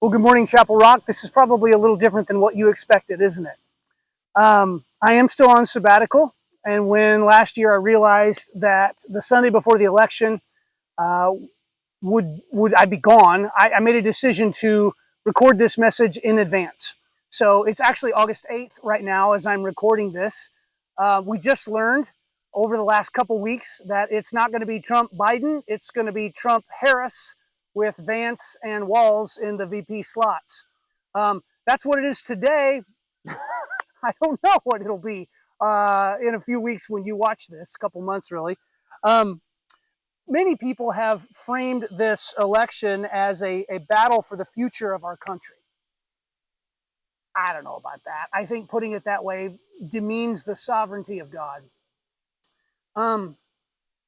Well, good morning, Chapel Rock. This is probably a little different than what you expected, isn't it? I am still on sabbatical, and when last year I realized that the Sunday before the election uh, would I be gone, I made a decision to record this message in advance. So it's actually August 8th right now as I'm recording this. We just learned over the last couple weeks that it's not going to be Trump Biden, it's going to be Trump Harris with Vance and Walz in the VP slots. That's what it is today. I don't know what it'll be in a few weeks when you watch this, a couple months really. Um, Many people have framed this election as a battle for the future of our country. I don't know about that. I think putting it that way demeans the sovereignty of God. Um,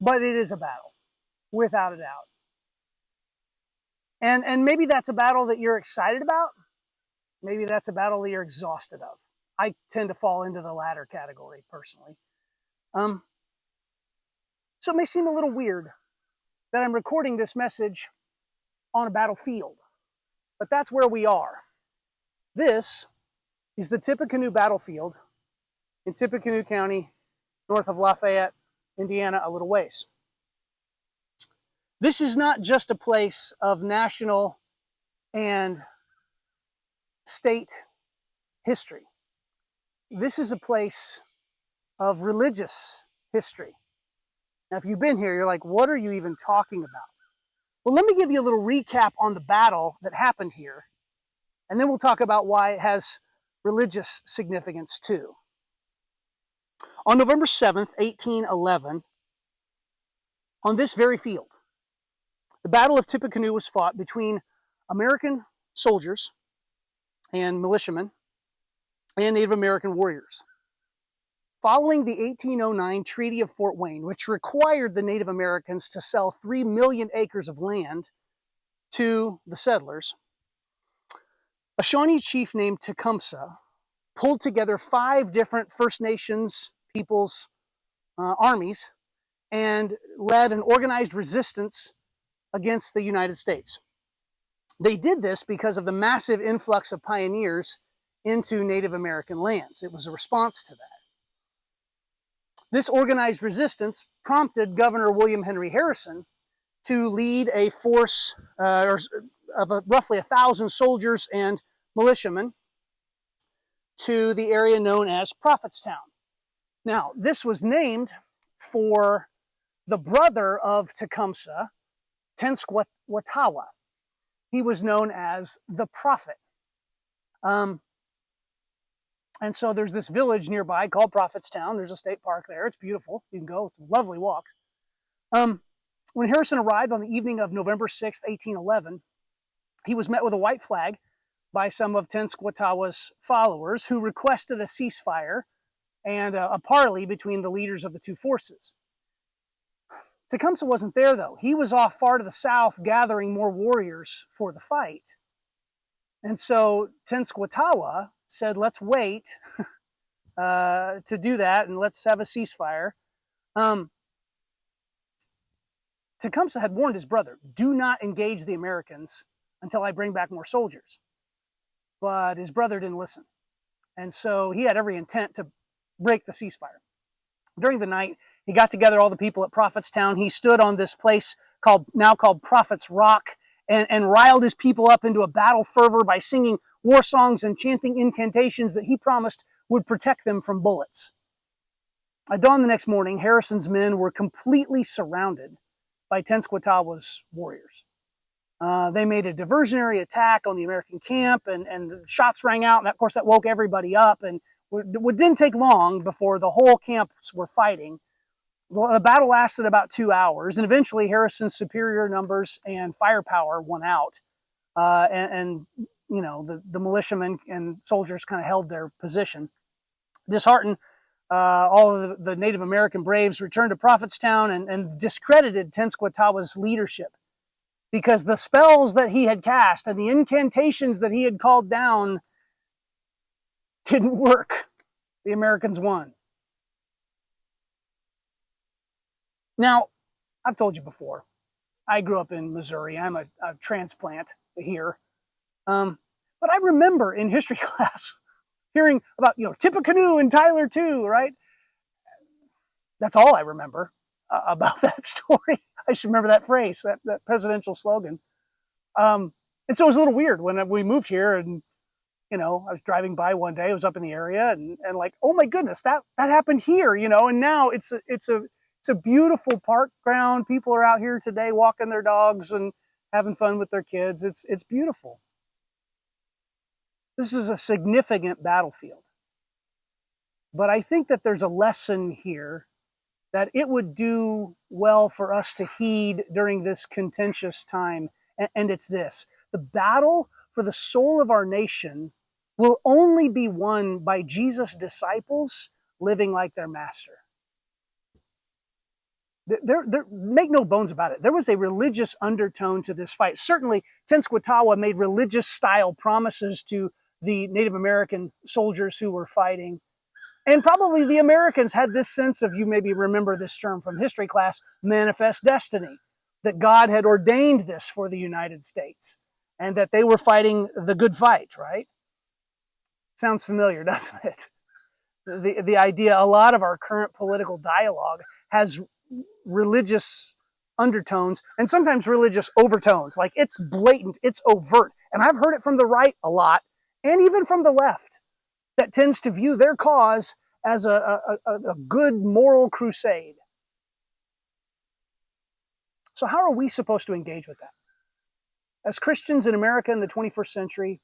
but it is a battle, without a doubt. And maybe that's a battle that you're excited about. Maybe that's a battle that you're exhausted of. I tend to fall into the latter category personally. Um, so it may seem a little weird that I'm recording this message on a battlefield, but that's where we are. This is the Tippecanoe battlefield in Tippecanoe County, north of Lafayette, Indiana, a little ways. This is not just a place of national and state history. This is a place of religious history. Now, if you've been here, you're like, what are you even talking about? Well, let me give you a little recap on the battle that happened here, and then we'll talk about why it has religious significance too. On November 7th, 1811, on this very field, the Battle of Tippecanoe was fought between American soldiers and militiamen and Native American warriors. Following the 1809 Treaty of Fort Wayne, which required the Native Americans to sell 3 million acres of land to the settlers, a Shawnee chief named Tecumseh pulled together 5 different First Nations peoples' armies and led an organized resistance against the United States. They did this because of the massive influx of pioneers into Native American lands. It was a response to that. This organized resistance prompted Governor William Henry Harrison to lead a force of roughly 1,000 soldiers and militiamen to the area known as Prophetstown. Now, this was named for the brother of Tecumseh, Tenskwatawa. He was known as the Prophet. And so there's this village nearby called Prophetstown. There's a state park there. It's beautiful. You can go. It's lovely walks. When Harrison arrived on the evening of November 6th, 1811, he was met with a white flag by some of Tenskwatawa's followers who requested a ceasefire and a parley between the leaders of the two forces. Tecumseh wasn't there, though. He was off far to the south gathering more warriors for the fight. And so Tenskwatawa said, let's wait to do that and let's have a ceasefire. Tecumseh had warned his brother, do not engage the Americans until I bring back more soldiers. But his brother didn't listen. And so he had every intent to break the ceasefire. During the night, he got together all the people at Prophetstown. He stood on this place now called Prophet's Rock and riled his people up into a battle fervor by singing war songs and chanting incantations that he promised would protect them from bullets. At dawn the next morning, Harrison's men were completely surrounded by Tenskwatawa's warriors. They made a diversionary attack on the American camp, and the shots rang out, and of course that woke everybody up, and it didn't take long before the whole camps were fighting. Well, the battle lasted about 2 hours, and eventually Harrison's superior numbers and firepower won out, and you know the militiamen and soldiers kind of held their position. Disheartened, all of the Native American braves returned to Prophetstown and discredited Tenskwatawa's leadership because the spells that he had cast and the incantations that he had called down didn't work. The Americans won. Now, I've told you before, I grew up in Missouri. I'm a transplant here. But I remember in history class hearing about, Tippecanoe and Tyler too, right? That's all I remember about that story. I just remember that phrase, that presidential slogan. And so it was a little weird when we moved here, and I was driving by one day. I was up in the area, and like, oh my goodness, that happened here, and now it's a beautiful park ground. People are out here today walking their dogs and having fun with their kids. It's beautiful. This is a significant battlefield. But I think that there's a lesson here that it would do well for us to heed during this contentious time. And it's this: the battle for the soul of our nation will only be won by Jesus' disciples living like their master. Make no bones about it. There was a religious undertone to this fight. Certainly, Tenskwatawa made religious-style promises to the Native American soldiers who were fighting. And probably the Americans had this sense of, you maybe remember this term from history class, manifest destiny, that God had ordained this for the United States and that they were fighting the good fight, right? Sounds familiar, doesn't it? The idea, a lot of our current political dialogue has religious undertones and sometimes religious overtones. Like, it's blatant, it's overt. And I've heard it from the right a lot, and even from the left, that tends to view their cause as a good moral crusade. So how are we supposed to engage with that? As Christians in America in the 21st century,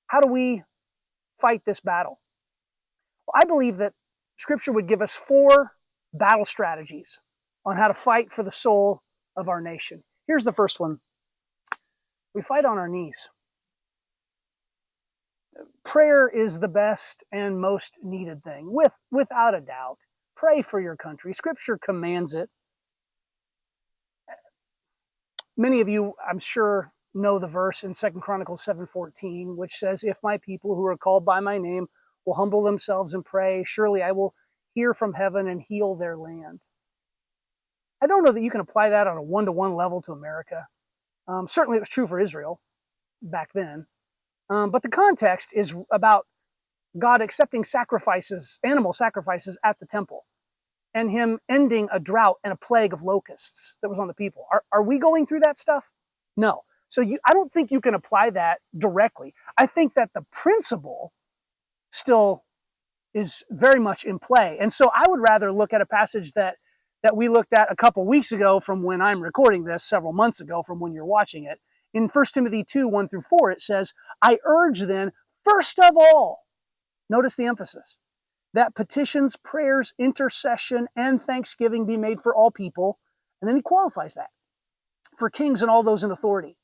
how do we fight this battle? Well, I believe that Scripture would give us 4 battle strategies on how to fight for the soul of our nation. Here's the first one. We fight on our knees. Prayer is the best and most needed thing, without a doubt. Pray for your country. Scripture commands it. Many of you, I'm sure, know the verse in 2 Chronicles 7:14, which says, "If my people who are called by my name will humble themselves and pray, surely I will hear from heaven and heal their land." I don't know that you can apply that on a one-to-one level to America. Certainly it was true for Israel back then. But the context is about God accepting sacrifices, animal sacrifices at the temple, and him ending a drought and a plague of locusts that was on the people. Are we going through that stuff? No. So I don't think you can apply that directly. I think that the principle still is very much in play. And so I would rather look at a passage that we looked at a couple weeks ago from when I'm recording this, several months ago from when you're watching it. In 1 Timothy 2:1-4, it says, "I urge then, first of all," notice the emphasis, "that petitions, prayers, intercession, and thanksgiving be made for all people." And then he qualifies that. "For kings and all those in authority,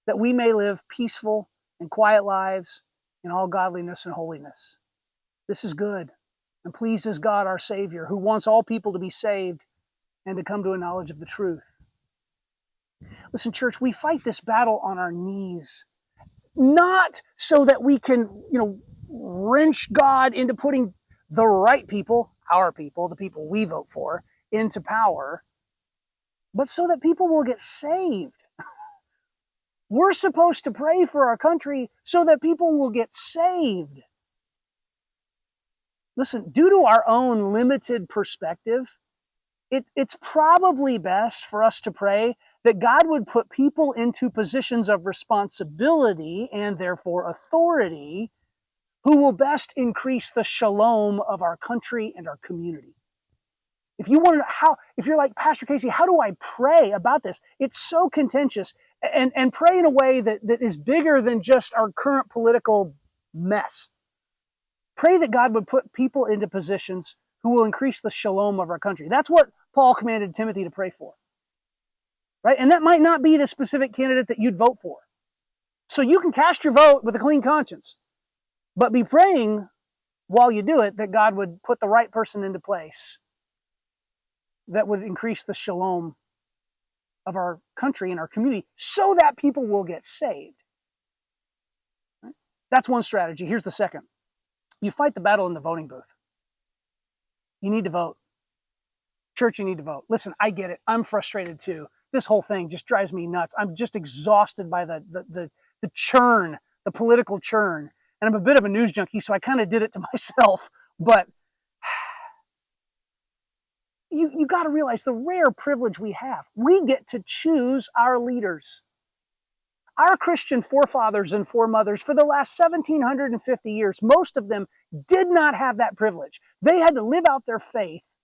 that we may live peaceful and quiet lives in all godliness and holiness." This is good and pleases God our Savior, who wants all people to be saved and to come to a knowledge of the truth. Listen, church, we fight this battle on our knees, not so that we can, wrench God into putting the right people, our people, the people we vote for, into power, but so that people will get saved. We're supposed to pray for our country so that people will get saved. Listen, due to our own limited perspective, it's probably best for us to pray that God would put people into positions of responsibility and therefore authority who will best increase the shalom of our country and our community. If you want to know if you're like, "Pastor Casey, how do I pray about this?" It's so contentious, and pray in a way that is bigger than just our current political mess. Pray that God would put people into positions who will increase the shalom of our country. That's what Paul commanded Timothy to pray for. Right? And that might not be the specific candidate that you'd vote for. So you can cast your vote with a clean conscience, but be praying while you do it that God would put the right person into place that would increase the shalom of our country and our community so that people will get saved. Right? That's one strategy. Here's the second. You fight the battle in the voting booth. You need to vote. Church, you need to vote. Listen, I get it. I'm frustrated too. This whole thing just drives me nuts. I'm just exhausted by the churn the political churn. And I'm a bit of a news junkie, so I kind of did it to myself. But you got to realize the rare privilege we have. We get to choose our leaders. Our Christian forefathers and foremothers for the last 1,750 years, most of them did not have that privilege. They had to live out their faith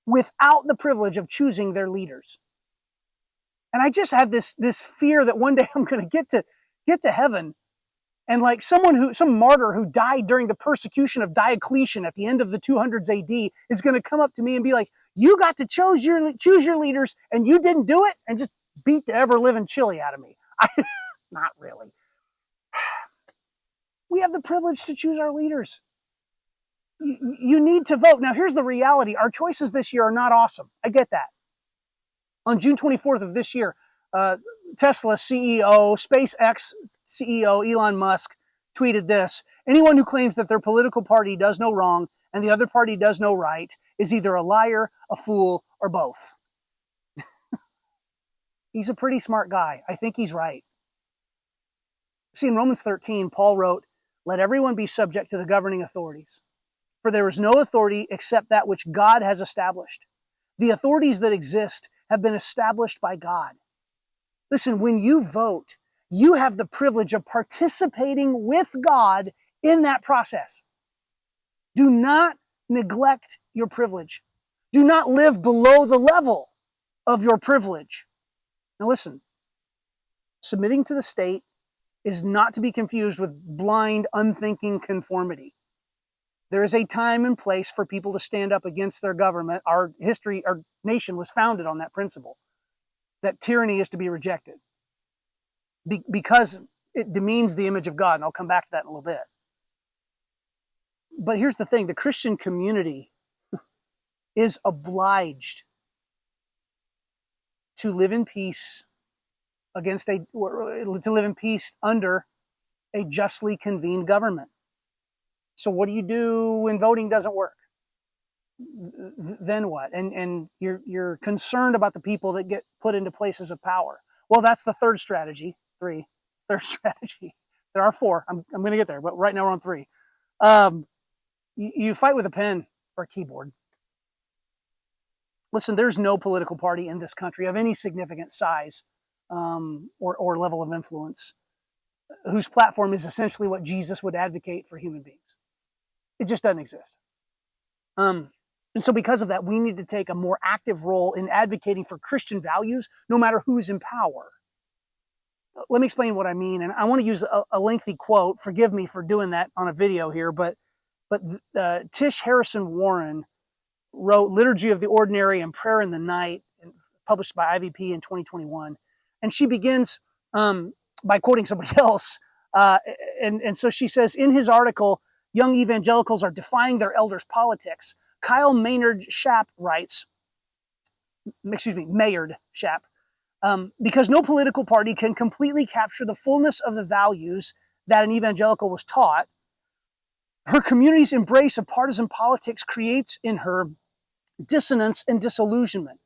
without the privilege of choosing their leaders. And I just have this fear that one day I'm going to get to heaven, and like some martyr who died during the persecution of Diocletian at the end of the 200s AD is going to come up to me and be like, you got to choose your leaders and you didn't do it, and just beat the ever-living chili out of me. Not really. We have the privilege to choose our leaders. You need to vote. Now, here's the reality. Our choices this year are not awesome. I get that. On June 24th of this year, Tesla CEO, SpaceX CEO Elon Musk tweeted this: anyone who claims that their political party does no wrong and the other party does no right is either a liar, a fool, or both. He's a pretty smart guy. I think he's right. See, in Romans 13, Paul wrote, "Let everyone be subject to the governing authorities, for there is no authority except that which God has established. The authorities that exist have been established by God." Listen, when you vote, you have the privilege of participating with God in that process. Do not neglect your privilege. Do not live below the level of your privilege. Now listen, submitting to the state is not to be confused with blind, unthinking conformity. There is a time and place for people to stand up against their government. Our nation was founded on that principle, that tyranny is to be rejected because it demeans the image of God. And I'll come back to that in a little bit. But here's the thing. The Christian community is obliged to live in peace under a justly convened government. So what do you do when voting doesn't work? Then what? And you're concerned about the people that get put into places of power. Well, that's the third strategy. Third strategy. There are four. I'm going to get there, but right now we're on three. You fight with a pen or a keyboard. Listen, there's no political party in this country of any significant size or level of influence whose platform is essentially what Jesus would advocate for human beings. It just doesn't exist. And so because of that, we need to take a more active role in advocating for Christian values, no matter who's in power. Let me explain what I mean. And I want to use a lengthy quote. Forgive me for doing that on a video here, but Tish Harrison Warren wrote Liturgy of the Ordinary and Prayer in the Night, published by IVP in 2021. And she begins by quoting somebody else. And so she says, in his article, "Young Evangelicals Are Defying Their Elders' Politics," Kyle Maynard Schaap writes, Maynard Schaap, because no political party can completely capture the fullness of the values that an evangelical was taught, her community's embrace of partisan politics creates in her dissonance and disillusionment.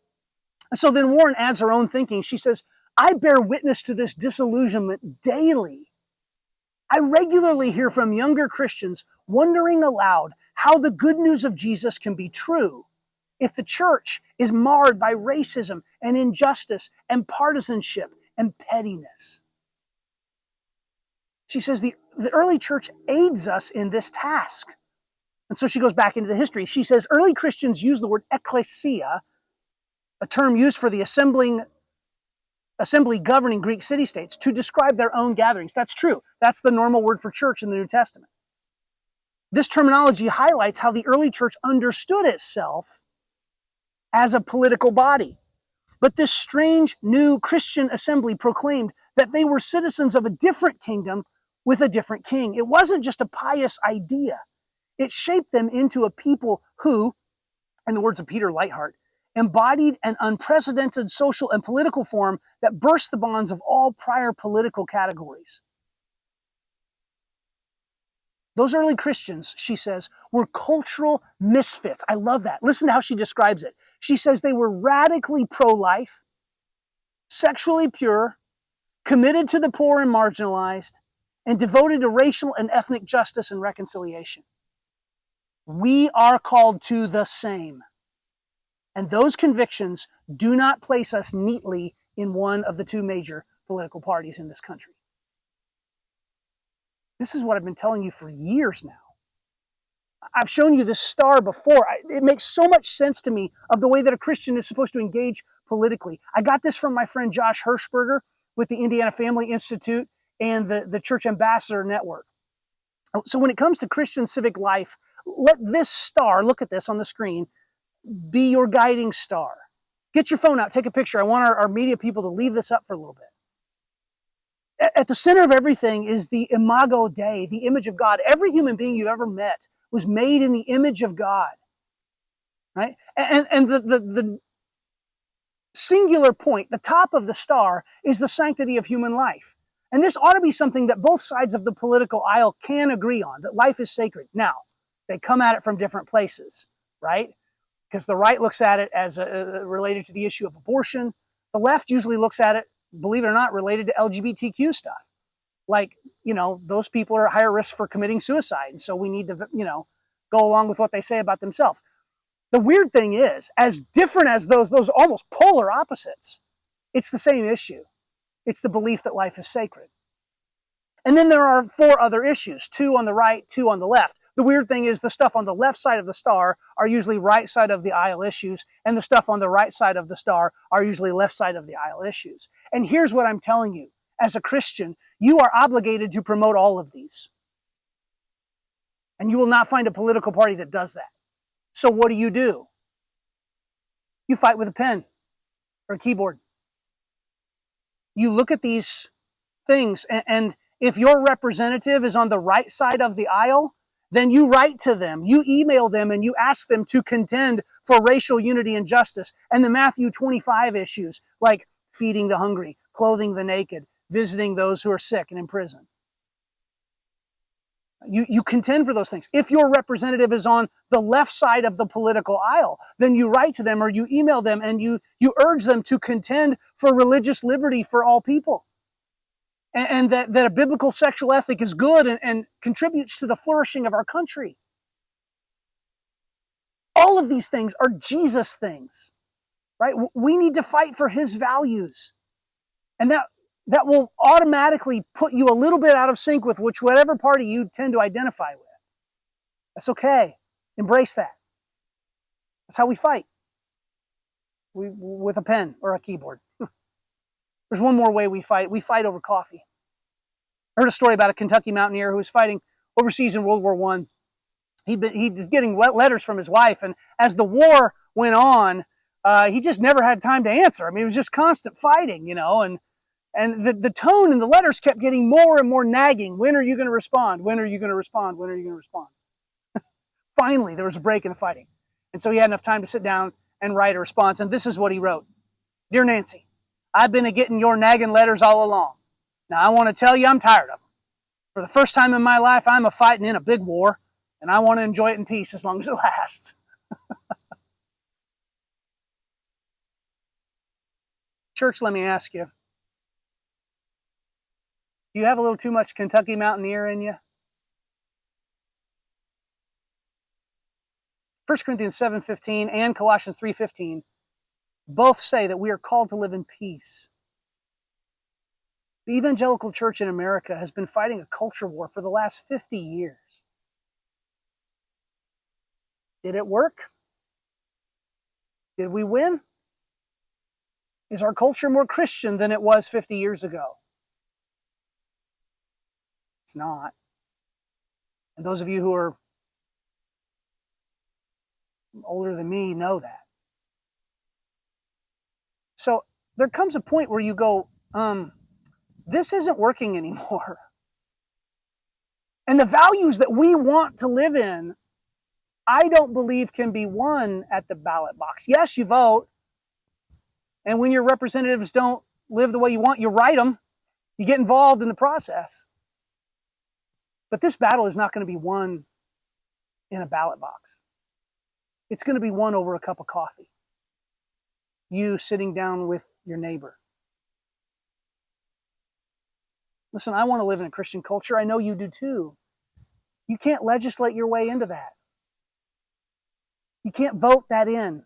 And so then Warren adds her own thinking. She says, "I bear witness to this disillusionment daily. I regularly hear from younger Christians wondering aloud how the good news of Jesus can be true if the church is marred by racism and injustice and partisanship and pettiness." She says the early church aids us in this task. And so she goes back into the history. She says early Christians used the word ecclesia, a term used for the assembly governing Greek city-states, to describe their own gatherings. That's true. That's the normal word for church in the New Testament. This terminology highlights how the early church understood itself as a political body. But this strange new Christian assembly proclaimed that they were citizens of a different kingdom with a different king. It wasn't just a pious idea. It shaped them into a people who, in the words of Peter Leithart, embodied an unprecedented social and political form that burst the bonds of all prior political categories. Those early Christians, she says, were cultural misfits. I love that. Listen to how she describes it. She says they were radically pro-life, sexually pure, committed to the poor and marginalized, and devoted to racial and ethnic justice and reconciliation. We are called to the same. And those convictions do not place us neatly in one of the two major political parties in this country. This is what I've been telling you for years now. I've shown you this star before. It makes so much sense to me of the way that a Christian is supposed to engage politically. I got this from my friend Josh Hirschberger with the Indiana Family Institute and the Church Ambassador Network. So when it comes to Christian civic life, let this star, look at this on the screen, be your guiding star. Get your phone out, take a picture. I want our media people to leave this up for a little bit. At the center of everything is the Imago Dei, the image of God. Every human being you've ever met was made in the image of God, right? And the singular point, the top of the star, is the sanctity of human life. And this ought to be something that both sides of the political aisle can agree on, that life is sacred. Now, they come at it from different places, right? Because the right looks at it as related to the issue of abortion. The left usually looks at it, believe it or not, related to LGBTQ stuff. Like, those people are at higher risk for committing suicide. And so we need to, go along with what they say about themselves. The weird thing is, as different as those almost polar opposites, it's the same issue. It's the belief that life is sacred. And then there are 4 other issues, 2 on the right, 2 on the left. The weird thing is the stuff on the left side of the star are usually right side of the aisle issues, and the stuff on the right side of the star are usually left side of the aisle issues. And here's what I'm telling you. As a Christian, you are obligated to promote all of these. And you will not find a political party that does that. So what do? You fight with a pen or a keyboard. You look at these things, and if your representative is on the right side of the aisle, then you write to them, you email them, and you ask them to contend for racial unity and justice and the Matthew 25 issues like feeding the hungry, clothing the naked, visiting those who are sick and in prison. You contend for those things. If your representative is on the left side of the political aisle, then you write to them or you email them and you urge them to contend for religious liberty for all people. And that a biblical sexual ethic is good and contributes to the flourishing of our country. All of these things are Jesus things, right? We need to fight for his values. And that will automatically put you a little bit out of sync with whatever party you tend to identify with. That's okay. Embrace that. That's how we fight. With a pen or a keyboard. There's one more way we fight. We fight over coffee. I heard a story about a Kentucky mountaineer who was fighting overseas in World War I. He was getting letters from his wife, and as the war went on, he just never had time to answer. I mean, it was just constant fighting, and the tone in the letters kept getting more and more nagging. When are you going to respond? When are you going to respond? When are you going to respond? Finally, there was a break in the fighting. And so he had enough time to sit down and write a response. And this is what he wrote. Dear Nancy, I've been getting your nagging letters all along. Now, I want to tell you I'm tired of them. For the first time in my life, I'm fighting in a big war, and I want to enjoy it in peace as long as it lasts. Church, let me ask you, do you have a little too much Kentucky Mountaineer in you? 1 Corinthians 7:15 and Colossians 3:15 both say that we are called to live in peace. The evangelical church in America has been fighting a culture war for the last 50 years. Did it work? Did we win? Is our culture more Christian than it was 50 years ago? It's not. And those of you who are older than me know that. So there comes a point where you go, this isn't working anymore. And the values that we want to live in, I don't believe can be won at the ballot box. Yes, you vote. And when your representatives don't live the way you want, you write them. You get involved in the process. But this battle is not going to be won in a ballot box. It's going to be won over a cup of coffee. You sitting down with your neighbor. Listen, I want to live in a Christian culture. I know you do too. You can't legislate your way into that. You can't vote that in.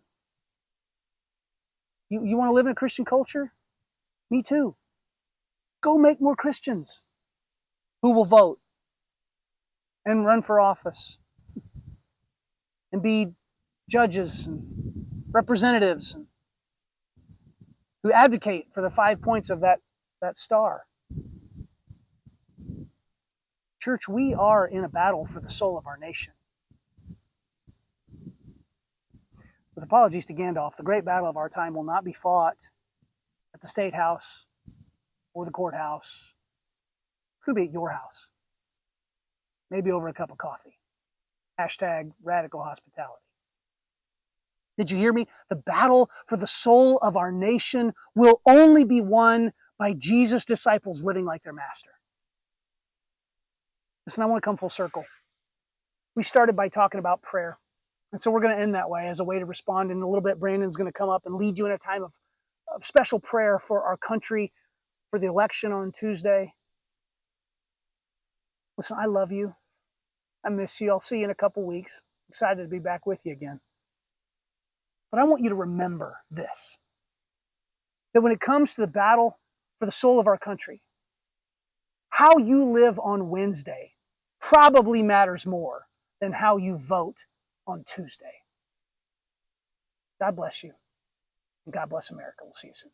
You want to live in a Christian culture? Me too. Go make more Christians who will vote and run for office and be judges and representatives who advocate for the 5 points of that star. Church, we are in a battle for the soul of our nation. With apologies to Gandalf, the great battle of our time will not be fought at the State House or the courthouse. It's going to be at your house. Maybe over a cup of coffee. Hashtag radical hospitality. Did you hear me? The battle for the soul of our nation will only be won by Jesus' disciples living like their master. Listen, I want to come full circle. We started by talking about prayer. And so we're going to end that way as a way to respond. In a little bit, Brandon's going to come up and lead you in a time of special prayer for our country, for the election on Tuesday. Listen, I love you. I miss you. I'll see you in a couple weeks. Excited to be back with you again. But I want you to remember this, that when it comes to the battle for the soul of our country, how you live on Wednesday probably matters more than how you vote on Tuesday. God bless you, and God bless America. We'll see you soon.